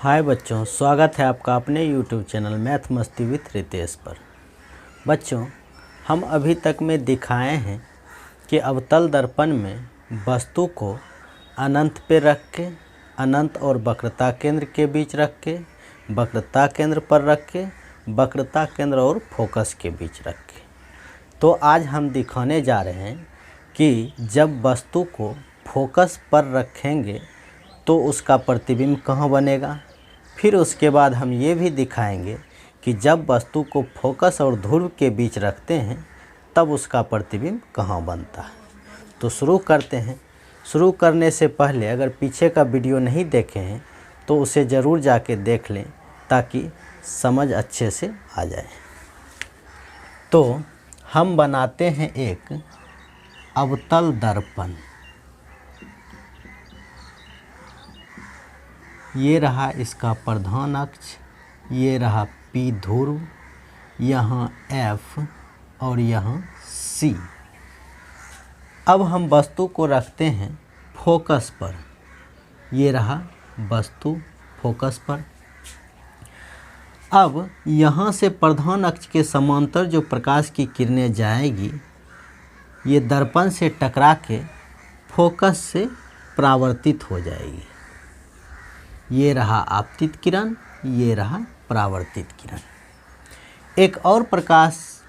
हाय बच्चों, स्वागत है आपका अपने YouTube चैनल मैथ मस्ती विथ रितेश पर। बच्चों, हम अभी तक में दिखाए हैं कि अवतल दर्पण में वस्तु को अनंत पे रख के, अनंत और वक्रता केंद्र के बीच रख के, वक्रता केंद्र पर रख के, वक्रता केंद्र और फोकस के बीच रख के। तो आज हम दिखाने जा रहे हैं कि जब वस्तु को फोकस पर रखेंगे तो उसका प्रतिबिंब कहाँ बनेगा। फिर उसके बाद हम ये भी दिखाएंगे कि जब वस्तु को फोकस और ध्रुव के बीच रखते हैं तब उसका प्रतिबिंब कहाँ बनता है। तो शुरू करते हैं। शुरू करने से पहले अगर पीछे का वीडियो नहीं देखे हैं तो उसे ज़रूर जाके देख लें ताकि समझ अच्छे से आ जाए। तो हम बनाते हैं एक अवतल दर्पण। ये रहा इसका प्रधान अक्ष, ये रहा P ध्रुव, यहाँ F और यहाँ C। अब हम वस्तु को रखते हैं फोकस पर। ये रहा वस्तु फोकस पर। अब यहाँ से प्रधान अक्ष के समांतर जो प्रकाश की किरणें जाएगी ये दर्पण से टकरा के फोकस से परावर्तित हो जाएगी। ये रहा आपतित किरण, ये रहा परावर्तित किरण। एक और प्रकाश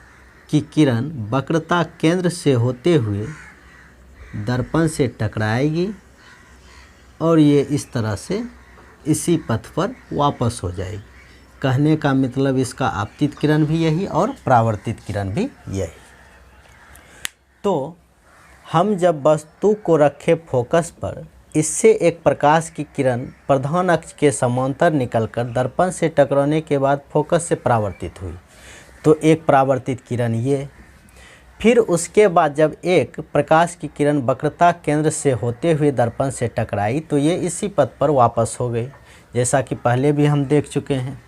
की किरण वक्रता केंद्र से होते हुए दर्पण से टकराएगी और ये इस तरह से इसी पथ पर वापस हो जाएगी। कहने का मतलब इसका आपतित किरण भी यही और परावर्तित किरण भी यही। तो हम जब वस्तु को रखे फोकस पर, इससे एक प्रकाश की किरण प्रधान अक्ष के समांतर निकलकर दर्पण से टकराने के बाद फोकस से परावर्तित हुई, तो एक परावर्तित किरण ये। फिर उसके बाद जब एक प्रकाश की किरण वक्रता केंद्र से होते हुए दर्पण से टकराई तो ये इसी पथ पर वापस हो गई, जैसा कि पहले भी हम देख चुके हैं।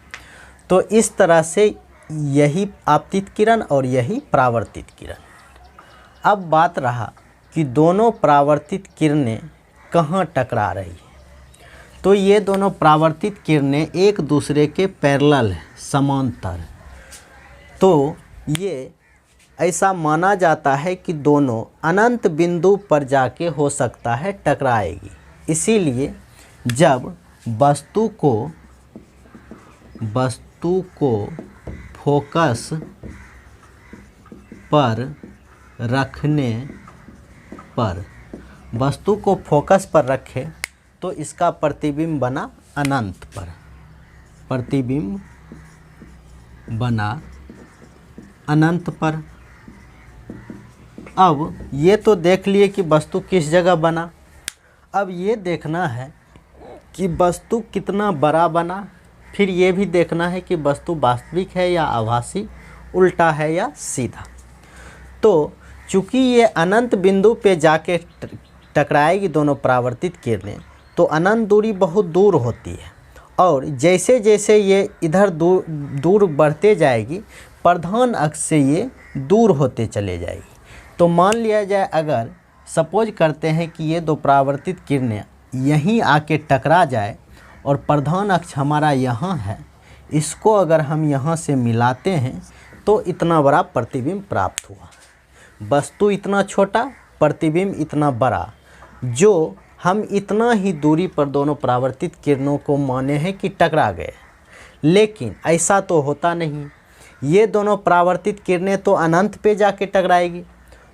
तो इस तरह से यही आपतित किरण और यही परावर्तित किरण। अब बात रहा कि दोनों परावर्तित किरणें कहाँ टकरा रही है। तो ये दोनों परावर्तित किरणें एक दूसरे के पैरेलल है, समांतर। तो ये ऐसा माना जाता है कि दोनों अनंत बिंदु पर जाके हो सकता है टकराएगी। इसीलिए जब वस्तु को फोकस पर रखने पर, वस्तु को फोकस पर रखे तो इसका प्रतिबिंब बना अनंत पर, प्रतिबिंब बना अनंत पर। अब ये तो देख लिए कि वस्तु किस जगह बना। अब ये देखना है कि वस्तु कितना बड़ा बना। फिर ये भी देखना है कि वस्तु वास्तविक है या आभासी, उल्टा है या सीधा। तो चूँकि ये अनंत बिंदु पे जाके टकराएगी दोनों परावर्तित किरणें, तो अनंत दूरी बहुत दूर होती है और जैसे जैसे ये इधर दूर बढ़ते जाएगी प्रधान अक्ष से ये दूर होते चले जाएगी। तो मान लिया जाए, अगर सपोज करते हैं कि ये दो परावर्तित किरणें यहीं आके टकरा जाए और प्रधान अक्ष हमारा यहाँ है, इसको अगर हम यहाँ से मिलाते हैं तो इतना बड़ा प्रतिबिंब प्राप्त हुआ। वस्तु इतना छोटा, प्रतिबिंब इतना बड़ा, जो हम इतना ही दूरी पर दोनों परावर्तित किरणों को माने हैं कि टकरा गए। लेकिन ऐसा तो होता नहीं। ये दोनों परावर्तित किरणें तो अनंत पे जाके टकराएगी।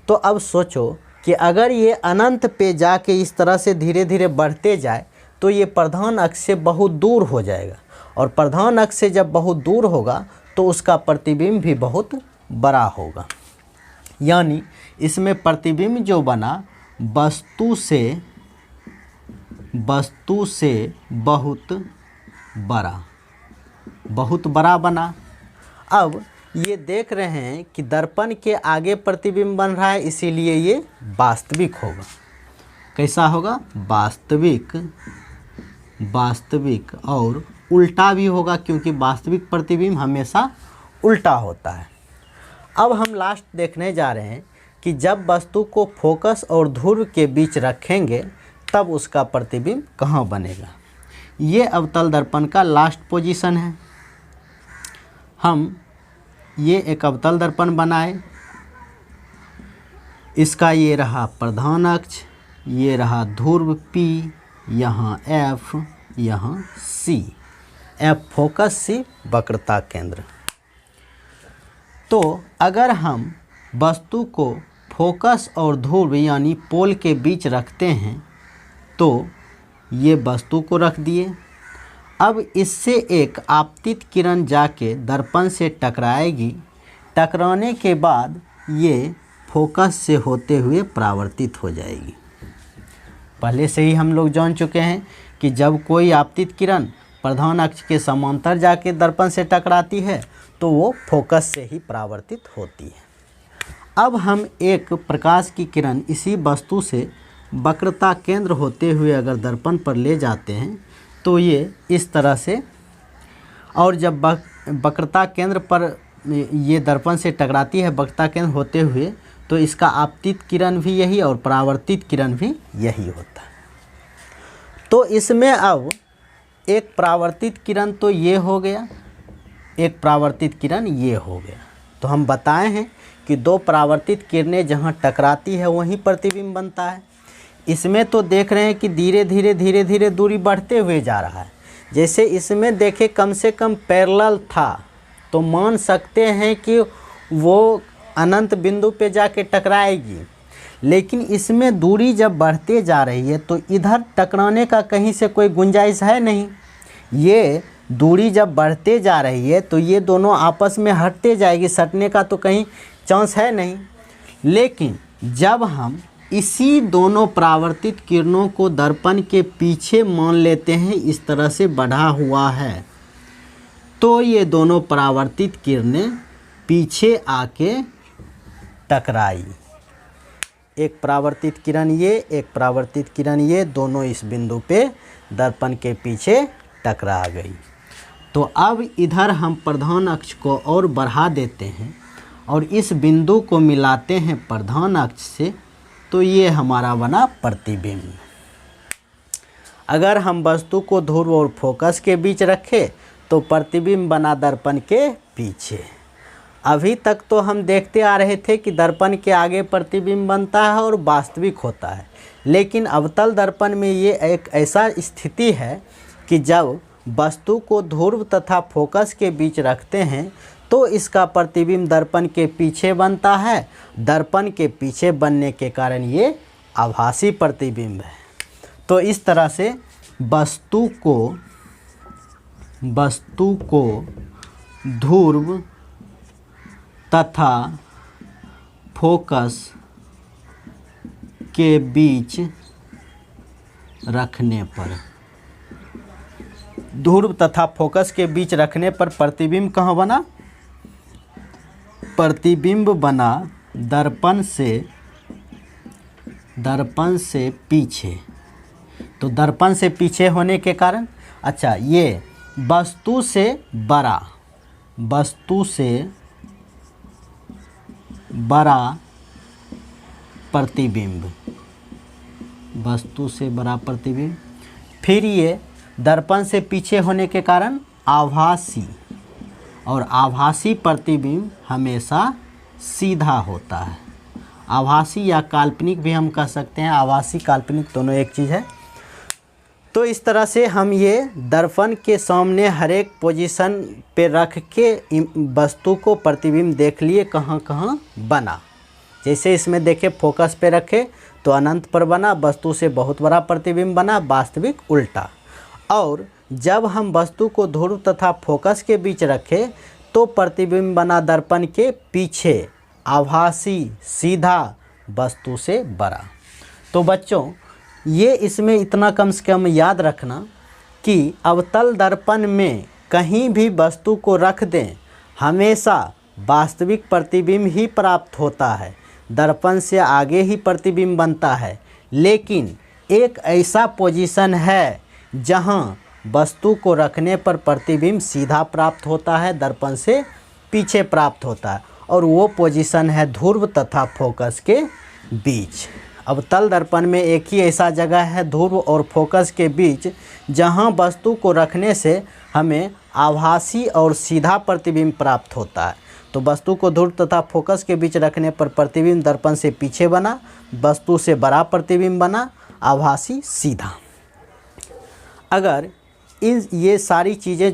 तो अब सोचो कि अगर ये अनंत पे जाके इस तरह से धीरे धीरे बढ़ते जाए तो ये प्रधान अक्ष से बहुत दूर हो जाएगा, और प्रधान अक्ष से जब बहुत दूर होगा तो उसका प्रतिबिंब भी बहुत बड़ा होगा। यानी इसमें प्रतिबिंब जो बना वस्तु से बहुत बड़ा बना। अब ये देख रहे हैं कि दर्पण के आगे प्रतिबिंब बन रहा है, इसीलिए ये वास्तविक होगा। कैसा होगा? वास्तविक और उल्टा भी होगा, क्योंकि वास्तविक प्रतिबिंब हमेशा उल्टा होता है। अब हम लास्ट देखने जा रहे हैं कि जब वस्तु को फोकस और ध्रुव के बीच रखेंगे तब उसका प्रतिबिंब कहाँ बनेगा। ये अवतल दर्पण का लास्ट पोजीशन है। हम ये एक अवतल दर्पण बनाए, इसका ये रहा प्रधान अक्ष, ये रहा ध्रुव P, यहाँ F, यहाँ C। F फोकस, C वक्रता केंद्र। तो अगर हम वस्तु को फोकस और ध्रुव यानी पोल के बीच रखते हैं तो ये वस्तु को रख दिए। अब इससे एक आपतित किरण जाके दर्पण से टकराएगी। टकराने के बाद ये फोकस से होते हुए परावर्तित हो जाएगी। पहले से ही हम लोग जान चुके हैं कि जब कोई आपतित किरण प्रधान अक्ष के समांतर जाके दर्पण से टकराती है तो वो फोकस से ही परावर्तित होती है। अब हम एक प्रकाश की किरण इसी वस्तु से वक्रता केंद्र होते हुए अगर दर्पण पर ले जाते हैं तो ये इस तरह से, और जब वक्रता केंद्र पर ये दर्पण से टकराती है वक्रता केंद्र होते हुए, तो इसका आपतित किरण भी यही और परावर्तित किरण भी यही होता है। तो इसमें अब एक परावर्तित किरण तो ये हो गया, एक परावर्तित किरण ये हो गया। तो हम बताए हैं कि दो परावर्तित किरणें जहाँ टकराती है वहीं प्रतिबिंब बनता है। इसमें तो देख रहे हैं कि धीरे धीरे दूरी बढ़ते हुए जा रहा है। जैसे इसमें देखे कम से कम पैरेलल था तो मान सकते हैं कि वो अनंत बिंदु पे जाके टकराएगी, लेकिन इसमें दूरी जब बढ़ते जा रही है तो इधर टकराने का कहीं से कोई गुंजाइश है नहीं। ये दूरी जब बढ़ते जा रही है तो ये दोनों आपस में हटते जाएगी, सटने का तो कहीं चांस है नहीं। लेकिन जब हम इसी दोनों परावर्तित किरणों को दर्पण के पीछे मान लेते हैं, इस तरह से बढ़ा हुआ है, तो ये दोनों परावर्तित किरणें पीछे आके टकराई। एक परावर्तित किरण ये, एक परावर्तित किरण ये, दोनों इस बिंदु पे दर्पण के पीछे टकरा गई। तो अब इधर हम प्रधान अक्ष को और बढ़ा देते हैं और इस बिंदु को मिलाते हैं प्रधान अक्ष से, तो ये हमारा बना प्रतिबिंब। अगर हम वस्तु को ध्रुव और फोकस के बीच रखें तो प्रतिबिंब बना दर्पण के पीछे। अभी तक तो हम देखते आ रहे थे कि दर्पण के आगे प्रतिबिंब बनता है और वास्तविक होता है, लेकिन अवतल दर्पण में ये एक ऐसा स्थिति है कि जब वस्तु को ध्रुव तथा फोकस के बीच रखते हैं तो इसका प्रतिबिंब दर्पण के पीछे बनता है। दर्पण के पीछे बनने के कारण ये आभासी प्रतिबिंब है। तो इस तरह से वस्तु को ध्रुव तथा फोकस के बीच रखने पर, ध्रुव तथा फोकस के बीच रखने पर प्रतिबिंब कहाँ बना? प्रतिबिंब बना दर्पण से पीछे। तो दर्पण से पीछे होने के कारण, अच्छा, ये वस्तु से बड़ा प्रतिबिंब, वस्तु से बड़ा प्रतिबिंब। फिर ये दर्पण से पीछे होने के कारण आभासी, और आभासी प्रतिबिंब हमेशा सीधा होता है। आभासी या काल्पनिक भी हम कह सकते हैं, आभासी काल्पनिक दोनों एक चीज़ है। तो इस तरह से हम ये दर्पण के सामने हर एक पोजीशन पे रख के वस्तु को प्रतिबिंब देख लिए कहाँ कहाँ बना। जैसे इसमें देखे फोकस पे रखे तो अनंत पर बना, वस्तु से बहुत बड़ा प्रतिबिंब बना, वास्तविक उल्टा। और जब हम वस्तु को ध्रुव तथा फोकस के बीच रखें तो प्रतिबिंब बना दर्पण के पीछे, आभासी, सीधा, वस्तु से बड़ा। तो बच्चों, ये इसमें इतना कम से कम याद रखना कि अवतल दर्पण में कहीं भी वस्तु को रख दें हमेशा वास्तविक प्रतिबिंब ही प्राप्त होता है, दर्पण से आगे ही प्रतिबिंब बनता है। लेकिन एक ऐसा पोजीशन है जहां वस्तु को रखने पर प्रतिबिंब सीधा प्राप्त होता है, दर्पण से पीछे प्राप्त होता है, और वो पोजीशन है ध्रुव तथा फोकस के बीच। अब तल दर्पण में एक ही ऐसा जगह है ध्रुव और फोकस के बीच जहां वस्तु को रखने से हमें आभासी और सीधा प्रतिबिंब प्राप्त होता है। तो वस्तु को ध्रुव तथा फोकस के बीच रखने पर प्रतिबिंब दर्पण से पीछे बना, वस्तु से बड़ा प्रतिबिंब बना, आभासी सीधा। अगर ये सारी चीज़ें